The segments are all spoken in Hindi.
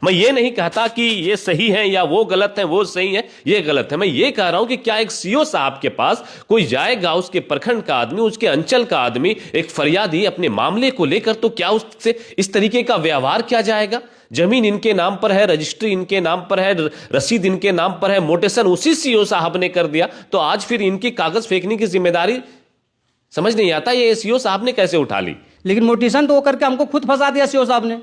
मैं ये नहीं कहता कि ये सही है या वो गलत है, वो सही है ये गलत है। मैं ये कह रहा हूं कि क्या एक सीओ साहब के पास कोई जाएगा, उसके प्रखंड का आदमी, उसके अंचल का आदमी, एक फरियादी अपने मामले को लेकर, तो क्या उससे इस तरीके का व्यवहार किया जाएगा? जमीन इनके नाम पर है, रजिस्ट्री इनके नाम पर है, रसीद इनके नाम पर है, मोटेशन उसी सीओ साहब ने कर दिया, तो आज फिर इनकी कागज फेंकने की जिम्मेदारी समझ नहीं आता ये सीओ साहब ने कैसे उठा ली। लेकिन मोटिशन तो वो करके हमको खुद फंसा दिया सीओ साहब ने,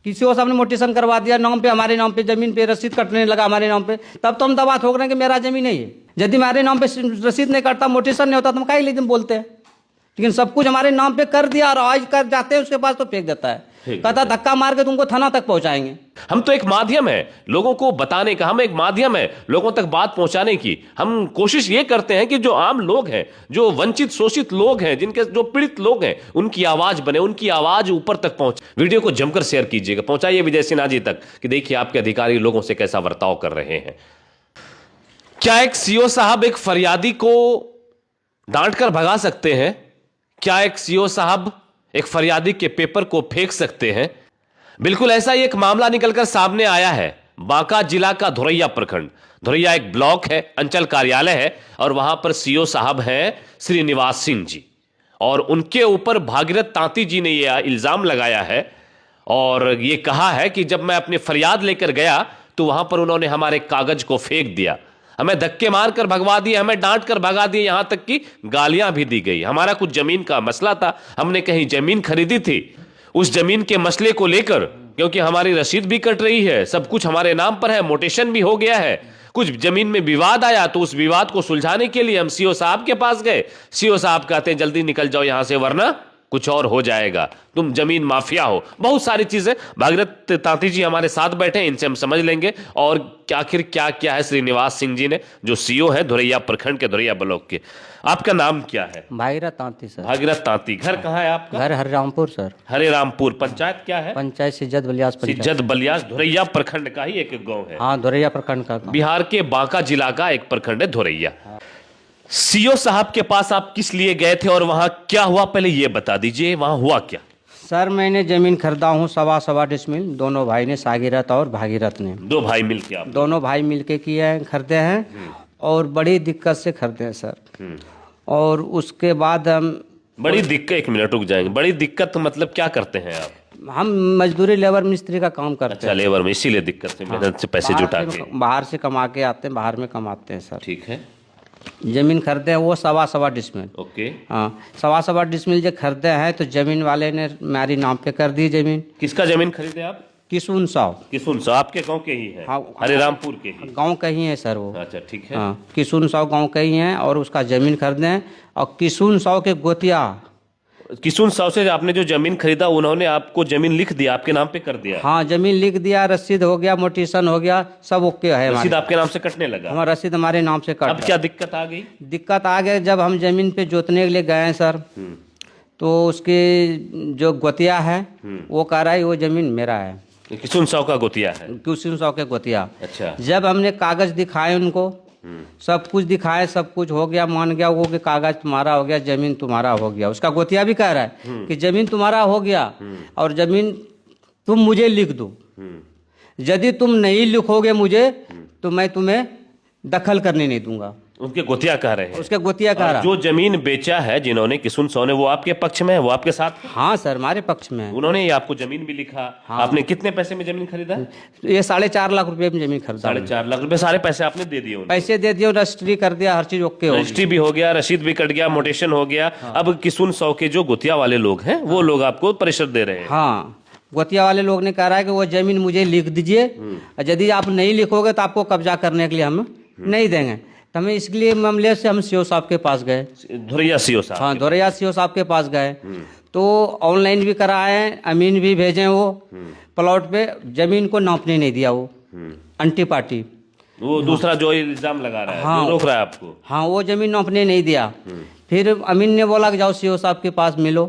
कि सीओ साहब ने मोटिशन करवा दिया नाम पे, हमारे नाम पे जमीन पे रसीद कटने लगा हमारे नाम पे। तब तो हम दवा ठोक रहे हैं कि मेरा जमीन है ये। यदि हमारे नाम पे रसीद नहीं कटता, मोटिशन नहीं होता, तो हम काहे लिए बोलते हैं। लेकिन सब कुछ हमारे नाम पे कर दिया और आज कर जाते हैं उसके पास तो फेंक देता है, कहता धक्का मार के तुमको थाना तक पहुंचाएंगे। हम तो एक माध्यम है लोगों को बताने का, हम एक माध्यम है लोगों तक बात पहुंचाने की। हम कोशिश ये करते हैं कि जो आम लोग हैं, जो वंचित शोषित लोग हैं, जिनके जो पीड़ित लोग हैं, उनकी आवाज बने, उनकी आवाज ऊपर तक पहुंचे। वीडियो को जमकर शेयर कीजिएगा, पहुंचाइए विजय सिन्हा जी तक कि देखिए आपके अधिकारी लोगों से कैसा बर्ताव कर रहे हैं। क्या एक सीओ साहब एक फरियादी को डांट कर भगा सकते हैं? क्या एक सीओ साहब एक फरियादी के पेपर को फेंक सकते हैं? बिल्कुल ऐसा ही एक मामला निकलकर सामने आया है। बांका जिला का धोरैया प्रखंड, धोरैया एक ब्लॉक है, अंचल कार्यालय है, और वहां पर सीओ साहब हैं श्रीनिवास सिंह जी, और उनके ऊपर भागीरथ तांती जी ने यह इल्जाम लगाया है और यह कहा है कि जब मैं अपनी फरियाद लेकर गया तो वहां पर उन्होंने हमारे कागज को फेंक दिया, हमें धक्के मारकर भगवा दिए, हमें डांट कर भगा दिए, यहां तक कि गालियां भी दी गई। हमारा कुछ जमीन का मसला था, हमने कहीं जमीन खरीदी थी, उस जमीन के मसले को लेकर, क्योंकि हमारी रसीद भी कट रही है, सब कुछ हमारे नाम पर है, मोटेशन भी हो गया है, कुछ जमीन में विवाद आया, तो उस विवाद को सुलझाने के लिए हम सीओ साहब के पास गए। सीओ साहब कहते हैं जल्दी निकल जाओ यहां से वरना कुछ और हो जाएगा, तुम जमीन माफिया हो, बहुत सारी चीजें। भागीरथ तांती जी हमारे साथ बैठे हैं, इनसे हम समझ लेंगे और आखिर क्या क्या है श्रीनिवास सिंह जी ने, जो सीओ है धोरैया प्रखंड के, धोरैया ब्लॉक के। आपका नाम क्या है? भागीरथ तांती सर। भागीरथ तांती। घर कहाँ है आपका? घर हरिरामपुर सर। हरिरामपुर। पंचायत क्या है? पंचायत सिज्जत बलियास। सिज्जत बलियास, धोरैया प्रखंड का ही एक गांव है। हाँ, धोरैया प्रखंड का। बिहार के बांका जिला का एक प्रखंड है धोरैया। सीओ साहब के पास आप किस लिए गए थे और वहां क्या हुआ, पहले ये बता दीजिए, वहां हुआ क्या? सर मैंने जमीन खरीदा हूँ 1.25 डिसमिल, दोनों भाई ने, सागीरथ और भागीरथ ने, दो भाई मिलके आप? दोनों भाई मिलके किए हैं, खरीदे हैं और बड़ी दिक्कत से खरीदे हैं सर। और उसके बाद हम बड़ी दिक्कत, एक मिनट रुक जाएंगे, बड़ी दिक्कत मतलब क्या करते हैं आप? हम मजदूरी लेबर मिस्त्री का काम करते अच्छा, लेबर में, इसीलिए दिक्कत से, मेहनत से पैसे जुटा के बाहर से कमा के आते हैं, बाहर में कमाते हैं सर। ठीक है। जमीन खरीदे हैं वो 1.25 डिसमिल। ओके। हाँ, 1.25 डिसमिल जो खरीदे हैं तो जमीन वाले ने मेरी नाम पे कर दी जमीन। किसका जमीन खरीदे आप? किसुन साव। किसुन साव आपके गांव के ही है? हाँ, हरिरामपुर के ही गांव का ही है सर वो। अच्छा, ठीक है। हाँ, किसुन साव गांव का ही है और उसका जमीन खरीदे हैं। और किसुन साव के गोतिया, किसुन साव से आपने जो जमीन खरीदा, उन्होंने आपको जमीन लिख दिया, आपके नाम पे कर दिया? हाँ, जमीन लिख दिया, रसीद हो गया, मोटिशन हो गया, सब ओके है। रसीद आपके नाम से कटने लगा? हमारा रसीद हमारे नाम से कट। अब क्या दिक्कत आ गई? दिक्कत आ गई जब हम जमीन पे जोतने के लिए गए हैं सर, तो उसके जो गोतिया है वो कह रहा है वो जमीन मेरा है। किसुन साव का गोतिया है? किसुन साव के गोतिया। अच्छा। जब हमने कागज दिखाए उनको, सब कुछ दिखाए, सब कुछ हो गया, मान गया वो कि कागज तुम्हारा हो गया, जमीन तुम्हारा हो गया। उसका गोतिया भी कह रहा है कि जमीन तुम्हारा हो गया और जमीन तुम मुझे लिख दो, यदि तुम नहीं लिखोगे मुझे तो मैं तुम्हें दखल करने नहीं दूंगा। उनके गोतिया कह रहे हैं? उसके गोतिया कह रहा। जो जमीन बेचा है जिन्होंने, किसुन साव ने, वो आपके पक्ष में है, वो आपके साथ? हाँ सर, हमारे पक्ष में है। उन्होंने ही आपको जमीन भी लिखा? हाँ। आपने कितने पैसे में जमीन खरीदा? ये 4.5 लाख रुपए में जमीन खरीदा। 4.5 लाख रुपए सारे पैसे आपने दे दिए? पैसे दे दिए, रजिस्ट्री कर दिया, हर चीज ओके हो, रजिस्ट्री भी हो गया, रसीद भी कट गया, मोटेशन हो गया। अब किसुन साव के जो गोतिया वाले लोग हैं वो लोग आपको प्रेशर दे रहे हैं? हाँ, गोतिया वाले लोग ने कह रहा है कि वो जमीन मुझे लिख दीजिए, यदि आप नहीं लिखोगे तो आपको कब्जा करने के लिए हम नहीं देंगे। तो हमें इसलिए मामले से हम सीओ साहब के पास गए, धोरैया सीओ साहब। हाँ, धोरैया सीओ साहब के पास गए, तो ऑनलाइन भी कराए, अमीन भी भेजे, वो प्लॉट पे जमीन को नापने नहीं दिया, वो अंटी पार्टी, वो दूसरा जो इल्जाम लगा रहा है, हाँ, जो रोक रहा है आपको। हाँ, वो जमीन नापने नहीं दिया। फिर अमीन ने बोला कि जाओ सीओ साहब के पास मिलो,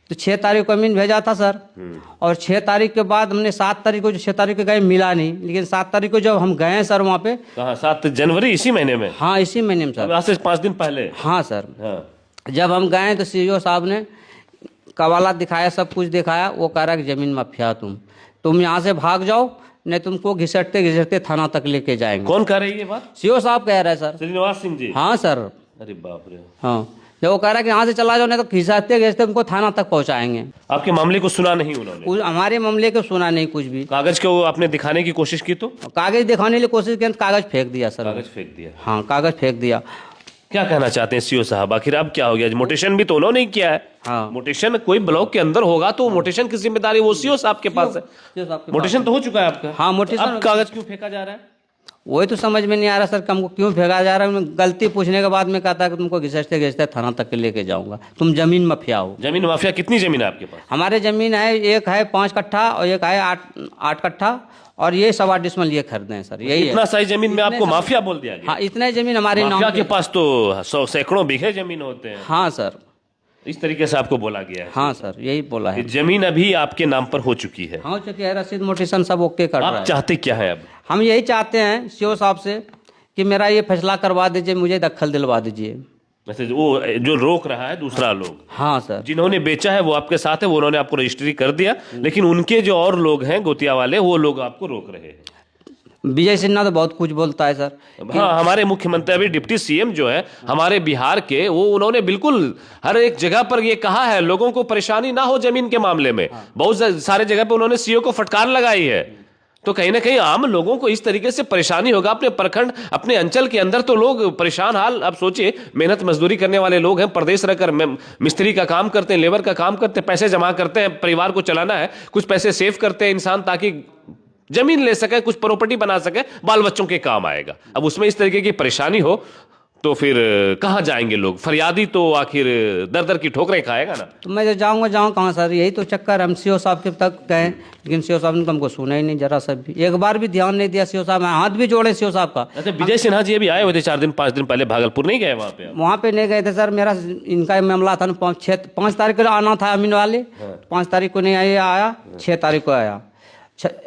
तो 6 तारीख को अमीन भेजा था सर। और 6 तारीख के बाद हमने 7 तारीख को, 6 तारीख को गए, मिला नहीं, लेकिन 7 तारीख को जब हम गए सर वहाँ पे। कहाँ? 7 जनवरी, इसी महीने में? हाँ, इसी महीने में सर, आज से 5 दिन पहले। हाँ सर। हाँ। जब हम गए तो सीओ साहब ने कवाला दिखाया, सब कुछ दिखाया, वो कह रहा है कि जमीन माफिया तुम यहाँ से भाग जाओ, नहीं तुमको घिसटते घिसटते थाना तक लेके जाएंगे। कौन कह रही है ये बात? सीओ साहब कह रहे हैं सर। श्रीनिवास सिंह जी? हाँ सर। अरे बाप रे। हाँ, जब वो कह रहा है कि यहाँ से चला जाओ नहीं तो घिसटते घिसटते उनको थाना तक पहुँचाएंगे। आपके मामले को सुना नहीं उन्होंने? हमारे मामले को सुना नहीं कुछ भी। कागज को आपने दिखाने की कोशिश की तो? कागज दिखाने की कोशिश की, कागज फेंक दिया सर। कागज फेंक दिया? हाँ, कागज फेंक दिया। क्या कहना चाहते हैं सीओ साहब, आखिर अब क्या हो गया? मोटेशन भी तो उन्होंने ही किया है। हाँ, मोटेशन कोई ब्लॉक के अंदर होगा तो मोटेशन की जिम्मेदारी वो सीओ साहब के पास है। सीओ साहब के मोटेशन तो हो चुका है आपका। हाँ, मोटेशन। अब कागज क्यों फेंका जा रहा है? वही तो समझ में नहीं आ रहा सर, हमको क्यों फेंका जा रहा है। गलती पूछने के बाद में कहता है कि तुमको घिसटते घिसटते थाना तक के लेके जाऊंगा, तुम जमीन माफिया हो। जमीन माफिया? कितनी जमीन है आपके पास? हमारे जमीन है, एक है 5 कट्ठा और एक है 8 कट्ठा, और ये 8.25 डिसमल ये खरीदे हैं सर। यही है। इतना सारी जमीन में आपको माफिया बोल दिया गया? हाँ, इतने जमीन हमारे नाम माफिया पे। के पास तो सैकड़ों बीघे जमीन होते हैं। हाँ सर, इस तरीके से आपको बोला गया है? हाँ सर, यही बोला है। कि जमीन अभी आपके नाम पर हो चुकी है? हाँ, चूँकि है, रसीद मोटेशन सब ओके कर रहा आप है। चाहते क्या है अब? हम यही चाहते हैं सीओ साहब से कि मेरा ये फैसला करवा दीजिए, मुझे दखल दिलवा दीजिए। वैसे वो जो रोक रहा है दूसरा लोग, हाँ सर। जिन्होंने बेचा है वो आपके साथ है, वो उन्होंने आपको रजिस्ट्री कर दिया, लेकिन उनके जो और लोग हैं गोतिया वाले, वो लोग आपको रोक रहे हैं। विजय सिन्हा तो बहुत कुछ बोलता है सर। हाँ, हमारे मुख्यमंत्री अभी डिप्टी सीएम जो है हमारे बिहार के, वो उन्होंने बिल्कुल हर एक जगह पर ये कहा है लोगों को परेशानी ना हो जमीन के मामले में। बहुत सारे जगह पे उन्होंने सीओ को फटकार लगाई है। तो कहीं ना कहीं आम लोगों को इस तरीके से परेशानी होगा। अपने प्रखंड, अपने अंचल के अंदर तो लोग परेशान हाल। अब सोचिए, मेहनत मजदूरी करने वाले लोग हैं, प्रदेश रहकर मिस्त्री का काम करते हैं, लेबर का काम करते हैं, पैसे जमा करते हैं, परिवार को चलाना है, कुछ पैसे सेव करते हैं इंसान ताकि जमीन ले सके, कुछ प्रॉपर्टी बना सके, बाल बच्चों के काम आएगा। अब उसमें इस तरीके की परेशानी हो तो फिर कहाँ जाएंगे लोग? फरियादी तो आखिर दर दर की ठोकरें खाएगा ना। तो मैं जाऊँ कहाँ सर, यही तो चक्कर। हम सीओ साहब के तक गए, लेकिन सीओ साहब ने तो हमको सुना ही नहीं जरा सा भी, एक बार भी ध्यान नहीं दिया सीओ साहब। मैं हाथ भी जोड़े सीओ साहब का। अच्छा, विजय सिन्हा जी अभी आए हुए थे 4-5 दिन पहले, भागलपुर नहीं गए वहाँ पे? वहाँ पे नहीं गए थे सर, मेरा इनका मामला था ना 5 तारीख को आना था अमीन वाले। 5 तारीख को नहीं आया, 6 तारीख को आया।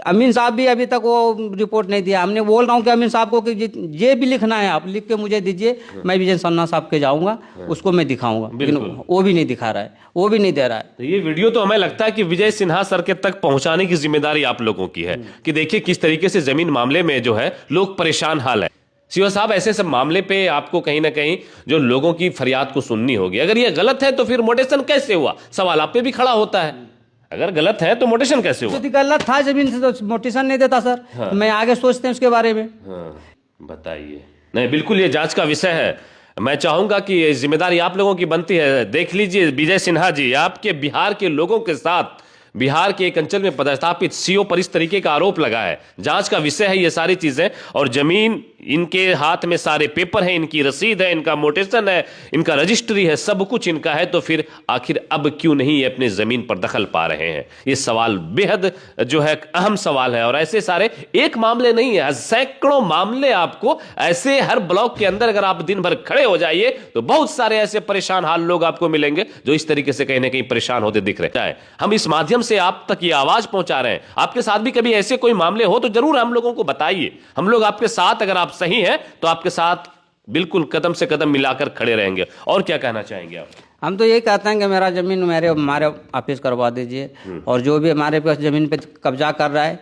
अमीन साहब भी अभी तक वो रिपोर्ट नहीं दिया। हमने बोल रहा हूँ कि अमीन साहब को कि ये भी लिखना है, आप लिख के मुझे दीजिए, मैं विजय सिन्हा साहब के जाऊँगा, उसको मैं दिखाऊंगा। लेकिन वो भी नहीं दिखा रहा है, वो भी नहीं दे रहा है। तो ये वीडियो तो हमें लगता है कि विजय सिन्हा सर के तक पहुंचाने की जिम्मेदारी आप लोगों की है कि देखिए किस तरीके से जमीन मामले में जो है लोग परेशान हाल है। सीओ साहब, ऐसे सब मामले पे आपको कहीं ना कहीं जो लोगों की फरियाद को सुननी होगी। अगर ये गलत है तो फिर मोटेशन कैसे हुआ? सवाल आप पे भी खड़ा होता है। अगर गलत है तो मोटेशन कैसे हुआ? यदि गलत था जमीन से तो मोटेशन नहीं देता सर। हाँ। मैं आगे सोचते हैं उसके बारे में। हाँ, बताइए। नहीं, बिल्कुल ये जांच का विषय है। मैं चाहूंगा कि ये जिम्मेदारी आप लोगों की बनती है। देख लीजिए विजय सिन्हा जी, आपके बिहार के लोगों के साथ बिहार के एक अंचल में पदस्थापित सीओ पर इस तरीके का आरोप लगा है। जांच का विषय है ये सारी चीजें। और जमीन, इनके हाथ में सारे पेपर हैं, इनकी रसीद है, इनका मोटेशन है, इनका रजिस्ट्री है, सब कुछ इनका है। तो फिर आखिर अब क्यों नहीं ये अपने जमीन पर दखल पा रहे हैं? ये सवाल बेहद जो है अहम सवाल है। और ऐसे सारे एक मामले नहीं है, सैकड़ों मामले आपको ऐसे हर ब्लॉक के अंदर, अगर आप दिन भर खड़े हो जाइए तो बहुत सारे ऐसे परेशान हाल लोग आपको मिलेंगे जो इस तरीके से कहीं ना कहीं परेशान होते दिख रहे हैं। हम इस माध्यम से आप तक ये आवाज पहुंचा रहे हैं। आपके साथ भी कभी ऐसे कोई मामले हो तो जरूर हम लोगों को बताइए। हम लोग आपके साथ, अगर आप सही हैं तो आपके साथ बिल्कुल कदम से कदम मिलाकर खड़े रहेंगे। और क्या कहना चाहेंगे आप? हम तो यही कहते हैं कि मेरा जमीन हमारे ऑफिस करवा दीजिए, और जो भी हमारे पास जमीन पे कब्जा कर रहा है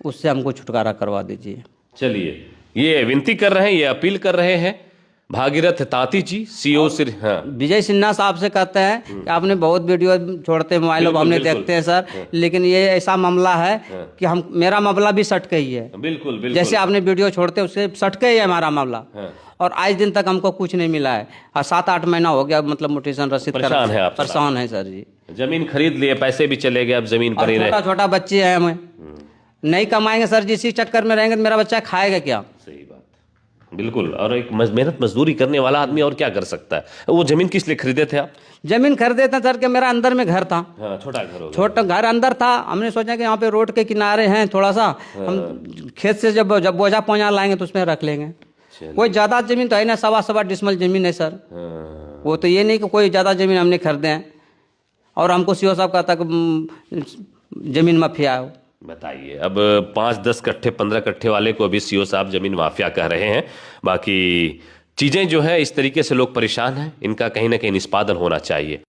उससे हमको छुटकारा करवा दीजिए। चलिए, ये विनती कर रहे हैं, ये अपील कर रहे हैं भागीरथ तांती जी, सीओ सिर। हाँ, विजय सिन्हा साहब से कहते हैं कि आपने बहुत वीडियो छोड़ते मोबाइल पर, हमने देखते हैं सर, लेकिन ये ऐसा मामला है कि हम, मेरा मामला भी सटके ही है। बिल्कुल बिल्कुल। जैसे आपने वीडियो छोड़ते उससे सटके ही है हमारा मामला। और आज दिन तक हमको कुछ नहीं मिला है। 7-8 महीना हो गया, मतलब मोटेशन रसीद परेशान है आप? परेशान है सर जी। जमीन खरीद लिए, पैसे भी चले गए, अब जमीन पर ही रहे। छोटा छोटा बच्चे हैं, हमें नहीं कमाएंगे सर जी, इसी चक्कर में रहेंगे तो मेरा बच्चा खाएगा क्या? सही बात, बिल्कुल। और एक मेहनत मजदूरी करने वाला आदमी और क्या कर सकता है? वो जमीन किस लिए खरीदे थे आप? जमीन खरीदे थे सर कि मेरा अंदर में घर था। हाँ, छोटा घर होगा। छोटा घर अंदर था। हमने सोचा कि यहाँ पे रोड के किनारे हैं, थोड़ा सा हम खेत से जब बोझा पहुँचा लाएंगे तो उसमें रख लेंगे। कोई ज्यादा जमीन तो है ना, 7.25 डिसमल जमीन है सर। वो तो ये नहीं कि कोई ज्यादा जमीन हमने खरीदे हैं। और हमको सीओ साहब कहता कि जमीन माफिया है। बताइए, अब 5-10 कट्ठे 15 कट्ठे वाले को अभी सीओ साहब जमीन माफिया कह रहे हैं। बाकी चीजें जो है इस तरीके से लोग परेशान हैं, इनका कहीं ना कहीं निष्पादन होना चाहिए।